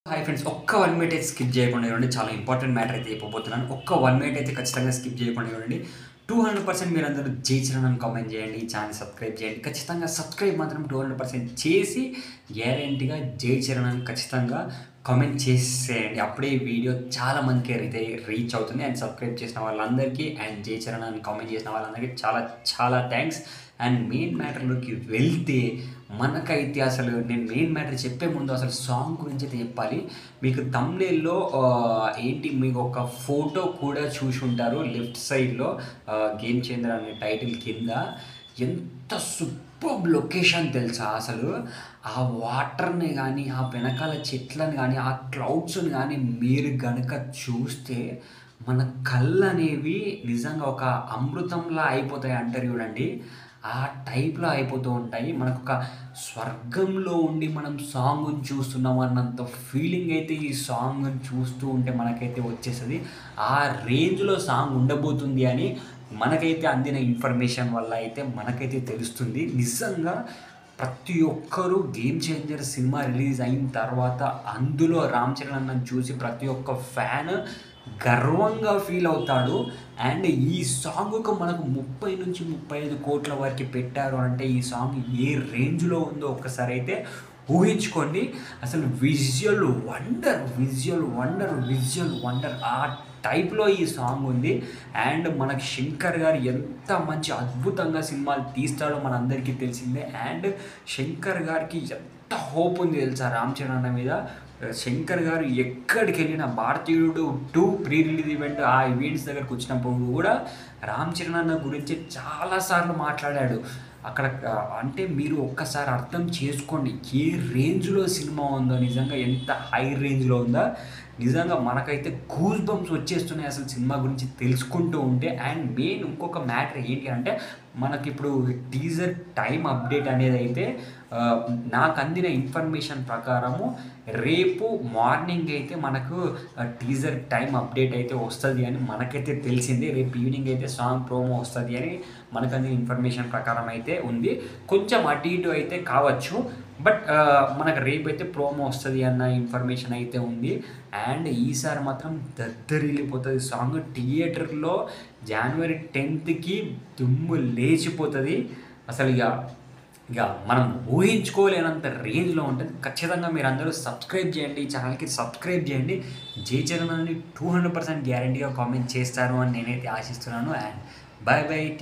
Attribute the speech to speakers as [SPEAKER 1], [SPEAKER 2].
[SPEAKER 1] Hi friends, ఒక్క 1 minute అయితే skip చేయకుండా చూడండి. చాలా ఇంపార్టెంట్ మ్యాటర్ అయితే చెప్పబోతున్నాను. ఒక్క 1 మినిట్ అయితే ఖచ్చితంగా స్కిప్ చేయకుండా చూడండి. 200% మీరందరూ జై చిరణ్ అని కామెంట్ చేయండి. ఈ ఛానల్ సబ్స్క్రైబ్ చేయండి. ఖచ్చితంగా సబ్స్క్రైబ్ మాత్రం 200% చేసి గ్యారెంటీగా జై చిరణ్ అని ఖచ్చితంగా కామెంట్ చేసేయండి. అప్పుడే ఈ వీడియో చాలా మందికి అయితే రీచ్ అవుతుంది. అండ్ సబ్స్క్రైబ్ చేసిన వాళ్ళందరికీ అండ్ జై చిరణ్ అని కామెంట్ చేసిన వాళ్ళందరికీ చాలా చాలా థ్యాంక్స్. అండ్ మెయిన్ మ్యాటర్లోకి వెళ్తే మనకైతే అసలు నేను మెయిన్ మ్యాటర్ చెప్పే ముందు అసలు సాంగ్ గురించి అయితే చెప్పాలి. మీకు థంబ్నెయిల్‌లో ఏంటి మీకు ఒక ఫోటో కూడా చూసి ఉంటారు. లెఫ్ట్ సైడ్‌లో 'గేమ్ చేంజర్' అనే టైటిల్ కింద ఎంత సూపర్బ్ లొకేషన్ తెలుసా అసలు. ఆ వాటర్‌ని గానీ, ఆ వెనకాల చెట్లను గానీ, ఆ క్లౌడ్స్‌ని గానీ మీరు గనక చూస్తే మన కళ్ళనేవి నిజంగా ఒక అమృతంలా అయిపోతాయి అంటారు చూడండి. ఆ టైప్‌లో అయిపోతూ ఉంటాయి. మనకొక స్వర్గంలో ఉండి మనం సాంగ్‌ని చూస్తున్నాం అన్నంత ఫీలింగ్ అయితే ఈ సాంగ్‌ని చూస్తూ ఉంటే మనకైతే వచ్చేస్తది. ఆ రేంజ్‌లో సాంగ్ ఉండబోతుంది అని మనకైతే అందిన ఇన్ఫర్మేషన్ వల్ల అయితే మనకైతే తెలుస్తుంది. నిజంగా ప్రతి ఒక్కరు 'గేమ్ చేంజర్' సినిమా రిలీజ్ అయిన తర్వాత అందులో రామ్ చరణ్ అన్నని చూసి ప్రతి ఒక్క ఫ్యాన్ గర్వంగా ఫీల్ అవుతాడు. అండ్ ఈ సాంగ్‌కు మనకు 30-35 కోట్ల వరకు పెట్టారు అంటే ఈ సాంగ్ ఏ రేంజ్‌లో ఉందో ఒక్కసారి అయితే ఊహించుకోండి. అసలు visual wonder, visual wonder, visual wonder ఆ టైప్‌లో ఈ సాంగ్ ఉంది. అండ్ మనకి శంకర్ గారు ఎంత మంచి అద్భుతంగా సినిమాలు తీస్తాడో మనందరికీ తెలిసిందే. అండ్ శంకర్ గారికి ఎంత హోప్ ఉంది తెలుసా రామ్ చరణ్ అన్న మీద. శంకర్ గారు ఎక్కడికెళ్ళినా 'భారతీయుడు 2' ప్రీ రిలీజ్ ఈవెంట్ ఆ ఈవెంట్స్ దగ్గరకు వచ్చినప్పుడు కూడా రామ్ చరణ్ అన్న గురించి చాలా సార్లు మాట్లాడాడు. అక్కడ అంటే మీరు ఒక్కసారి అర్థం చేసుకోండి ఏ రేంజ్‌లో సినిమా ఉందో, నిజంగా ఎంత హై రేంజ్‌లో ఉందో. నిజంగా మనకైతే గూస్ బంప్స్ వచ్చేస్తున్నాయి అసలు సినిమా గురించి తెలుసుకుంటూ ఉంటే. అండ్ మెయిన్ ఇంకొక మ్యాటర్ ఏంటి అంటే మనకిప్పుడు టీజర్ టైం అప్డేట్ అనేదైతే నాకు అందిన ఇన్ఫర్మేషన్ ప్రకారము రేపు మార్నింగ్ అయితే మనకు టీజర్ టైం అప్డేట్ అయితే వస్తది అని మనకైతే తెలిసింది. రేపు ఈవినింగ్ అయితే సాంగ్ ప్రోమో వస్తది అని మనకు అందిన ఇన్ఫర్మేషన్ ప్రకారం అయితే ఉంది. కొంచెం అటు ఇటు అయితే కావచ్చు. బట్ మనకు రేపైతే ప్రోమో వస్తది అన్న ఇన్ఫర్మేషన్ అయితే ఉంది. అండ్ ఈసారి మాత్రం దద్దరిల్లిపోతది సాంగ్. థియేటర్‌లో జనవరి 10థ్‌కి దుమ్ము లేచిపోతది. అసలు ఇక మనం ఊహించుకోలేనంత రేంజ్‌లో ఉంటది. ఖచ్చితంగా మీరందరూ సబ్స్క్రైబ్ చేయండి. ఈ ఛానల్‌కి సబ్స్క్రైబ్ చేయండి. జై చరణ్ అని 200% గ్యారంటీగా కామెంట్ చేస్తారు అని నేనైతే ఆశిస్తున్నాను. And by by.